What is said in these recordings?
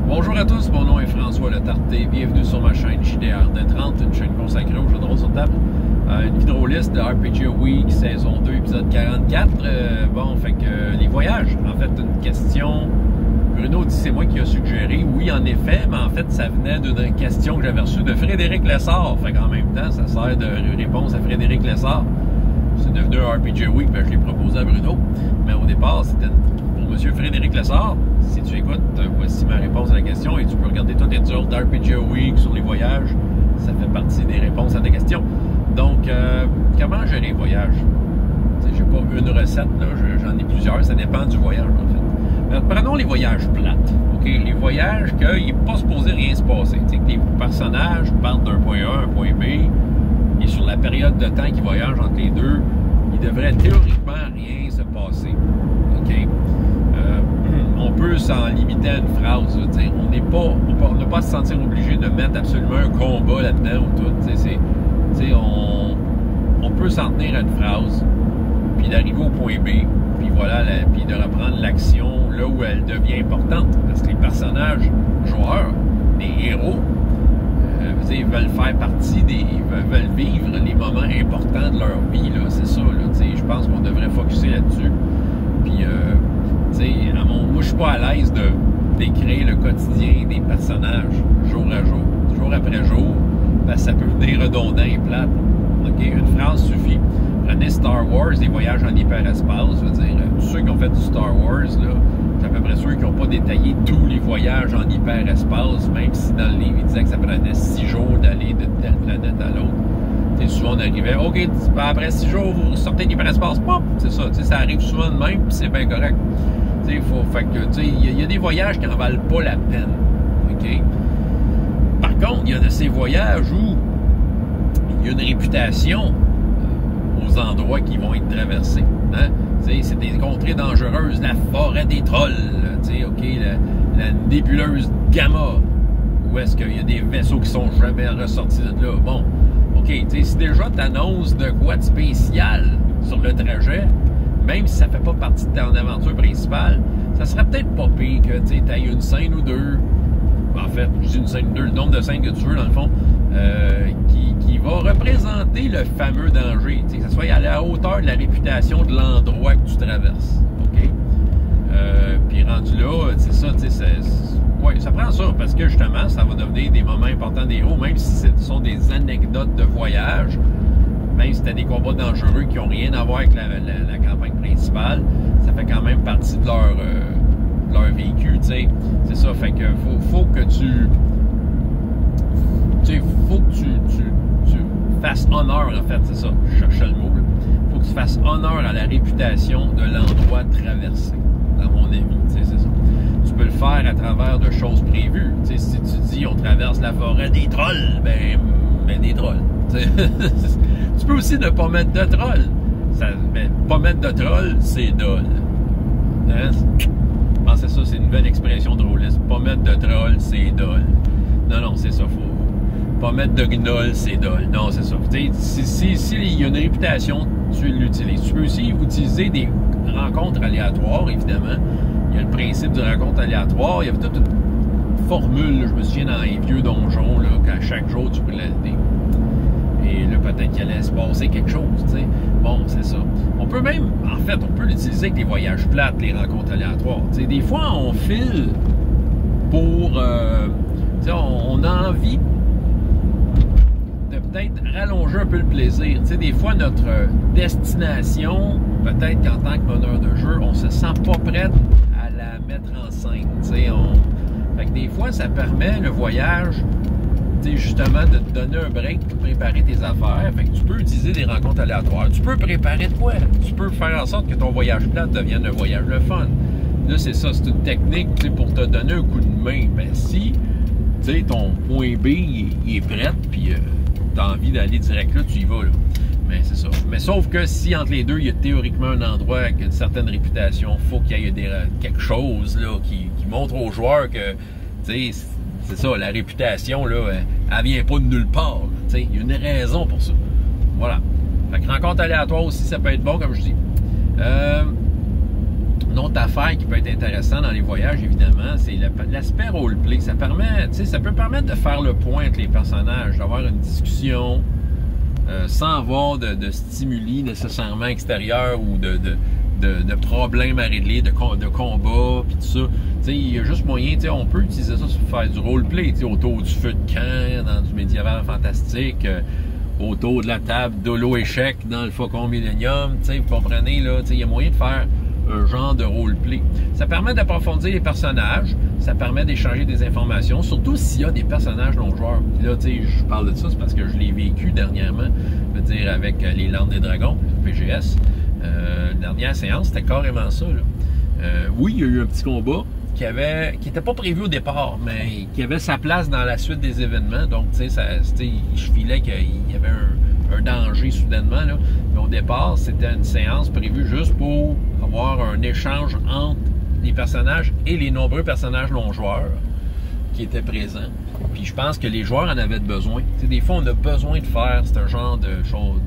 Bonjour à tous, mon nom est François Letarté. Bienvenue sur ma chaîne JDR30, une chaîne consacrée aux jeux de rôle sur table. Une vidéoliste de RPG Week, saison 2, épisode 44. Bon, fait que les voyages, en fait, une question... Bruno dit c'est moi qui a suggéré. Oui, en effet, mais en fait, ça venait d'une question que j'avais reçue de Frédéric Lessard. Fait qu'en même temps, ça sert de réponse à Frédéric Lessard. C'est devenu un RPG Week, ben je l'ai proposé à Bruno. Mais au départ, c'était pour M. Frédéric Lessard. Si tu écoutes, voici ma réponse à la question et tu peux regarder toutes les autres RPG Week sur les voyages. Ça fait partie des réponses à ta question. Donc, comment gérer les voyages? J'ai pas une recette, là, j'en ai plusieurs. Ça dépend du voyage, en fait. Prenons les voyages plates. Okay? Les voyages qu'il n'est pas supposé rien se passer. Que les personnages partent d'un point A à un point B et sur la période de temps qu'ils voyagent entre les deux, il devrait théoriquement rien se passer. Okay? On peut s'en limiter à une phrase. On n'a pas à se sentir obligé de mettre absolument un combat là-dedans ou tout. On peut s'en tenir à une phrase, puis d'arriver au point B, puis voilà, puis de reprendre l'action là où elle devient importante. Parce que les personnages joueurs, les héros, veulent faire partie veulent vivre les moments importants de leur vie, là, c'est ça, là, je pense qu'on devrait focusser là-dessus. Puis, moi, je suis pas à l'aise de décrire le quotidien des personnages, jour à jour, jour après jour, parce que ça peut devenir redondant et plate. Okay? Une phrase suffit. Prenez Star Wars, des voyages en hyperespace, je veux dire, tous ceux qui ont fait du Star Wars, là, c'est à peu près ceux qui n'ont pas détaillé tous les voyages en hyperespace, même si dans le livre, il disait que ça prenait 6 jours d'aller de telle planète à l'autre. Souvent, on arrivait, OK, après 6 jours, vous sortez de l'hyperespace, pop, c'est ça, ça arrive souvent de même, puis c'est bien correct. Il y a des voyages qui n'en valent pas la peine. OK? Par contre, il y a de ces voyages où il y a une réputation aux endroits qui vont être traversés. Hein? C'est des contrées dangereuses, la forêt des trolls, okay, la nébuleuse Gamma, où est-ce qu'il y a des vaisseaux qui sont jamais ressortis de là. Bon, OK, si déjà tu annonces de quoi de spécial sur le trajet, même si ça ne fait pas partie de ton aventure principale, ça serait peut-être pas pire que tu aies une scène ou deux, en fait, je dis une scène ou deux, le nombre de scènes que tu veux, dans le fond, qui va représenter le fameux danger, que ça soit à la hauteur de la réputation de l'endroit que tu traverses. OK? Puis rendu là, c'est ça, ouais, ça prend ça, parce que justement, ça va devenir des moments importants des héros, même si ce sont des anecdotes de voyage, même si c'était des combats dangereux qui n'ont rien à voir avec la campagne principale, ça fait quand même partie de leur vécu, tu sais. C'est ça, fait que faut que tu fasses honneur, en fait, c'est ça, je cherchais le mot, là. Faut que tu fasses honneur à la réputation de l'endroit traversé, à mon avis, tu sais, c'est ça. Tu peux le faire à travers de choses prévues, tu sais, si tu dis on traverse la forêt des trolls, ben des trolls, tu peux aussi ne pas mettre de trolls, pas mettre de trolls, c'est dole, hein? Je pense que ça, c'est une nouvelle expression drôliste, pas mettre de trolls, c'est dole. Non, c'est ça, faut pas mettre de gnoll, c'est dole. Non, c'est ça. Si il y a une réputation, tu l'utilises. Tu peux aussi utiliser des rencontres aléatoires, évidemment. Il y a le principe de rencontre aléatoire. Il y avait toute une formule, là, je me souviens, dans les vieux donjons, là, qu'à chaque jour, tu peux l'aider. Et là, peut-être qu'il allait se passer quelque chose, tu sais. Bon, c'est ça. On peut même, en fait, on peut l'utiliser avec les voyages plates, les rencontres aléatoires. Tu sais, des fois, on file pour... tu sais, on a envie de peut-être rallonger un peu le plaisir. Tu sais, des fois, notre destination, peut-être qu'en tant que meneur de jeu, on se sent pas prêt à la mettre en scène. Tu sais, fait que des fois, ça permet, le voyage, tu sais, justement, de te donner un break pour préparer tes affaires. Fait que tu peux utiliser des rencontres aléatoires. Tu peux préparer de quoi? Tu peux faire en sorte que ton voyage plate devienne un voyage le fun. Là, c'est ça, c'est une technique, tu sais, pour te donner un coup de main. Ben, si, tu sais, ton point B, il est prêt, puis tu as envie d'aller direct là, tu y vas, là. Mais c'est ça. Mais sauf que si entre les deux, il y a théoriquement un endroit avec une certaine réputation, il faut qu'il y ait quelque chose, là, qui montre aux joueurs que, tu sais, c'est ça, la réputation, là, elle vient pas de nulle part. Tu sais, il y a une raison pour ça. Voilà. Fait que rencontre aléatoire aussi, ça peut être bon, comme je dis. Une autre affaire qui peut être intéressante dans les voyages, évidemment, c'est l'aspect roleplay. Ça peut permettre de faire le point avec les personnages, d'avoir une discussion sans avoir de stimuli nécessairement extérieurs ou de problèmes à régler, de combats, puis tout ça. Il y a juste moyen, on peut utiliser ça pour faire du roleplay, autour du feu de camp, dans du médiéval fantastique, autour de la table d'holo-échec dans le Faucon Millennium, vous comprenez, là, il y a moyen de faire un genre de roleplay. Ça permet d'approfondir les personnages, ça permet d'échanger des informations, surtout s'il y a des personnages non-joueurs. Puis là, je parle de ça, c'est parce que je l'ai vécu dernièrement, je veux dire, avec les Landes des Dragons, le PGS. Dernière séance, c'était carrément ça, là. Oui, il y a eu un petit combat qui n'était pas prévu au départ, mais qui avait sa place dans la suite des événements. Donc, je filais qu'il y avait un danger soudainement, là. Mais au départ, c'était une séance prévue juste pour avoir un échange entre les personnages et les nombreux personnages non-joueurs qui étaient présents. Puis je pense que les joueurs en avaient besoin. Des fois, on a besoin de faire ce genre de choses,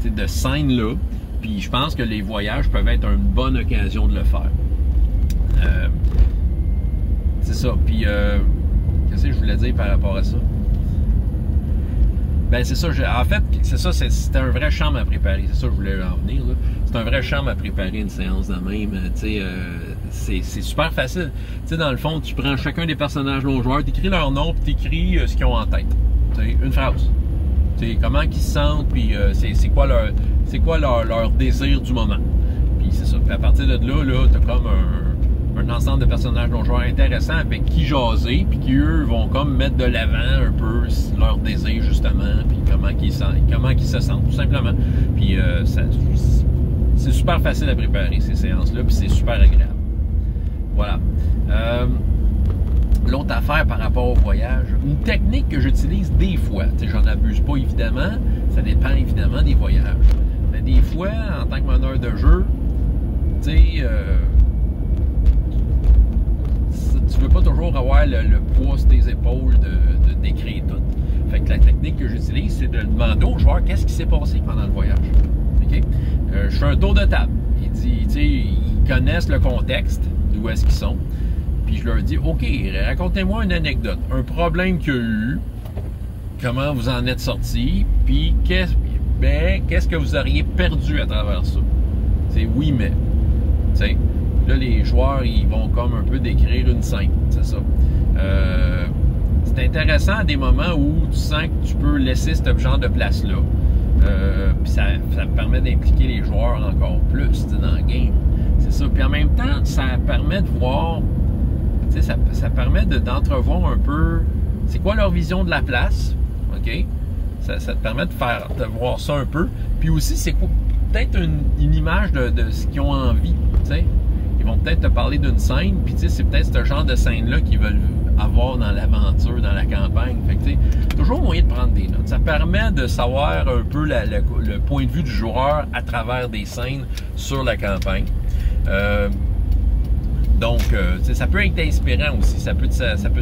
de scène-là. Puis je pense que les voyages peuvent être une bonne occasion de le faire. C'est ça. Puis, qu'est-ce que je voulais dire par rapport à ça? Ben, c'est ça. En fait, c'est ça. C'était un vrai charme à préparer. C'est ça que je voulais en venir, là. C'est un vrai charme à préparer une séance de même. C'est super facile. Dans le fond, tu prends chacun des personnages non-joueurs, tu écris leur nom, puis tu écris ce qu'ils ont en tête. Une phrase. Comment ils se sentent, puis c'est quoi leur désir du moment. Puis c'est ça. Puis à partir de là, tu as comme un ensemble de personnages non-joueurs intéressants avec qui jaser, puis qui, eux, vont comme mettre de l'avant un peu leur désir, justement, puis comment ils se sentent, tout simplement. Puis c'est super facile à préparer, ces séances-là, puis c'est super agréable. Voilà. L'autre affaire par rapport au voyage, une technique que j'utilise des fois, j'en abuse pas évidemment, ça dépend évidemment des voyages. Mais des fois, en tant que meneur de jeu, tu veux pas toujours avoir le poids sur tes épaules de décrire tout. Fait que la technique que j'utilise, c'est de demander aux joueurs qu'est-ce qui s'est passé pendant le voyage. Okay? Je fais un tour de table. Ils connaissent le contexte, d'où est-ce qu'ils sont. Puis je leur dis, OK, racontez-moi une anecdote, un problème qu'il y a eu, comment vous en êtes sorti, puis qu'est-ce que vous auriez perdu à travers ça. C'est oui, mais. T'sais, là, les joueurs, ils vont comme un peu décrire une scène, c'est ça. C'est intéressant à des moments où tu sens que tu peux laisser ce genre de place-là. Puis ça permet d'impliquer les joueurs encore plus dans le game. C'est ça. Puis en même temps, ça permet de voir, ça permet d'entrevoir un peu c'est quoi leur vision de la place. OK? Ça te permet de voir ça un peu. Puis aussi, c'est peut-être une image de ce qu'ils ont envie. T'sais. Ils vont peut-être te parler d'une scène, puis c'est peut-être ce genre de scène-là qu'ils veulent avoir dans l'aventure, dans la campagne. Fait que toujours moyen de prendre des notes. Ça permet de savoir un peu le point de vue du joueur à travers des scènes sur la campagne. Donc, ça peut être inspirant aussi. Ça peut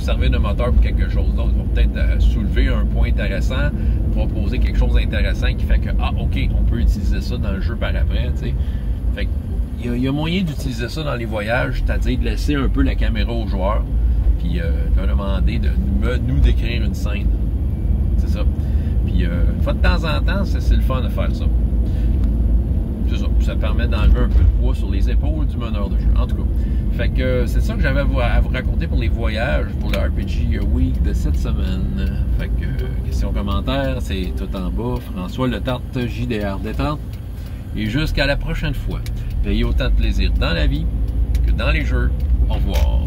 servir de moteur pour quelque chose d'autre. Ils vont peut-être soulever un point intéressant, proposer quelque chose d'intéressant qui fait que, OK, on peut utiliser ça dans le jeu par après, t'sais. Fait que, il y a moyen d'utiliser ça dans les voyages, c'est-à-dire de laisser un peu la caméra aux joueurs, puis leur demander de nous décrire une scène. C'est ça. Puis, une fois de temps en temps, c'est le fun de faire ça. C'est ça. Ça permet d'enlever un peu de poids sur les épaules du meneur de jeu. En tout cas. Fait que c'est ça que j'avais à vous raconter pour les voyages, pour le RPG Week de cette semaine. Fait que, questions, commentaires, c'est tout en bas. François Le Tarte, JDR Détente. Et jusqu'à la prochaine fois. Ayez autant de plaisir dans la vie que dans les jeux. Au revoir.